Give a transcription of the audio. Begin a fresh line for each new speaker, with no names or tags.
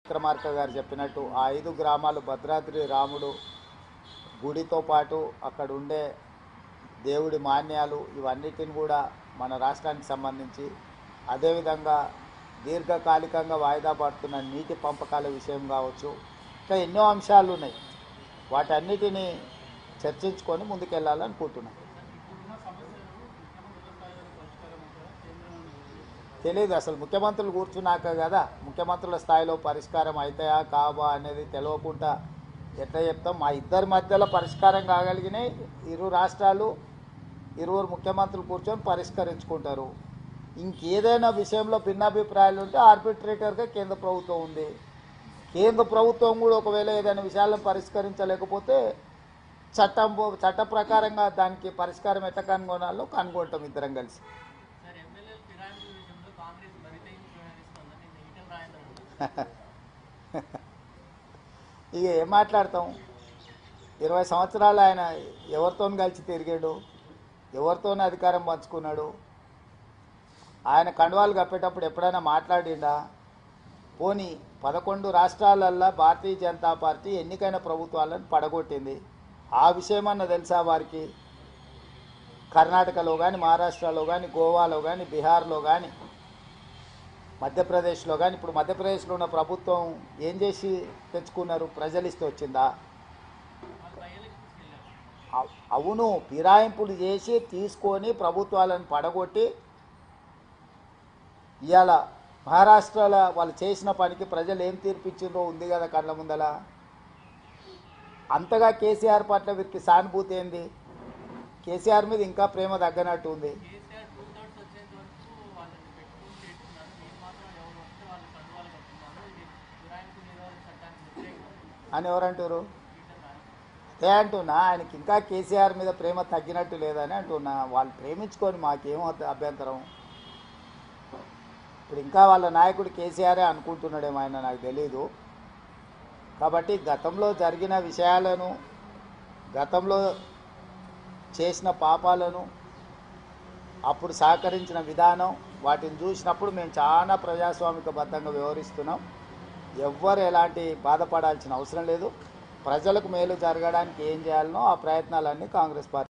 విక్రమార్క గారు చెప్పినట్టు ఆ 5 గ్రామాలు భద్రాద్రి రాముడు గుడితో పాటు అక్కడ ఉండే దేవుడి మాన్యాలు ఇవన్నిటిని కూడా మన రాష్ట్రానికి సంబంధించి, అదేవిధంగా దీర్ఘకాలికంగా వాయిదా పడుతున్న నీటి పంపకాల విషయం కావచ్చు, ఇంకా ఎన్నో అంశాలు ఉన్నాయి. వాటన్నిటిని చర్చించుకొని ముందుకెళ్ళాలనుకుంటున్నాం. తెలియదు, అసలు ముఖ్యమంత్రులు కూర్చున్నాక కదా ముఖ్యమంత్రుల స్థాయిలో పరిష్కారం అవుతాయా కావా అనేది తెలియకుండా ఎట్లా చెప్తాం. మా ఇద్దరి మధ్యలో పరిష్కారం కాగలిగినాయి. ఇరు రాష్ట్రాలు, ఇరువురు ముఖ్యమంత్రులు కూర్చొని పరిష్కరించుకుంటారు. ఇంకేదైనా విషయంలో భిన్నాభిప్రాయాలు ఉంటే ఆర్బిట్రేటర్గా కేంద్ర ప్రభుత్వం ఉంది. కేంద్ర ప్రభుత్వం కూడా ఒకవేళ ఏదైనా విషయాలను పరిష్కరించలేకపోతే చట్ట ప్రకారంగా దానికి పరిష్కారం ఎట్లా కనుగొనాలో కనుగొంటాం ఇద్దరం కలిసి. ఇక ఏం మాట్లాడతాం? 20 సంవత్సరాలు ఆయన ఎవరితో కలిసి తిరిగాడు, ఎవరితో అధికారం పంచుకున్నాడు? ఆయన కండువాలు కప్పేటప్పుడు ఎప్పుడైనా మాట్లాడిండా? పోనీ 11 రాష్ట్రాలల్లో భారతీయ జనతా పార్టీ ఎన్నికైన ప్రభుత్వాలను పడగొట్టింది. ఆ విషయమన్నా తెలుసా వారికి? కర్ణాటకలో కానీ, మహారాష్ట్రలో కానీ, గోవాలో కానీ, బీహార్లో కానీ, మధ్యప్రదేశ్లో కానీ, ఇప్పుడు మధ్యప్రదేశ్లో ఉన్న ప్రభుత్వం ఏం చేసి తెచ్చుకున్నారు? ప్రజలు ఇస్తే వచ్చిందా? అవును, ఫిరాయింపులు చేసి తీసుకొని ప్రభుత్వాలను పడగొట్టి ఇవాళ మహారాష్ట్రలో వాళ్ళు చేసిన పనికి ప్రజలు ఏం తీర్పిచ్చిందో ఉంది కదా కళ్ళ ముందల. అంతగా కేసీఆర్ పట్ల వీరికి సానుభూతి ఏంది? కేసీఆర్ మీద ఇంకా ప్రేమ తగ్గనట్టు ఉంది. అని ఎవరంటారు? అదే అంటున్నా, ఆయనకి ఇంకా కేసీఆర్ మీద ప్రేమ తగ్గినట్టు లేదని అంటున్నా. వాళ్ళు ప్రేమించుకొని మాకేమో అభ్యంతరం. ఇప్పుడు ఇంకా వాళ్ళ నాయకుడు కేసీఆరే అనుకుంటున్నాడేమో ఆయన, నాకు తెలీదు. కాబట్టి గతంలో జరిగిన విషయాలను, గతంలో చేసిన పాపాలను, అప్పుడు సహకరించిన విధానం, వాటిని చూసినప్పుడు మేము చాలా ప్రజాస్వామికబద్ధంగా వ్యవహరిస్తున్నాం. ఎవ్వరు ఎలాంటి బాధపడాల్సిన అవసరం లేదు. ప్రజలకు మేలు జరగడానికి ఏం చేయాలనో ఆ ప్రయత్నాలన్నీ కాంగ్రెస్ పార్టీ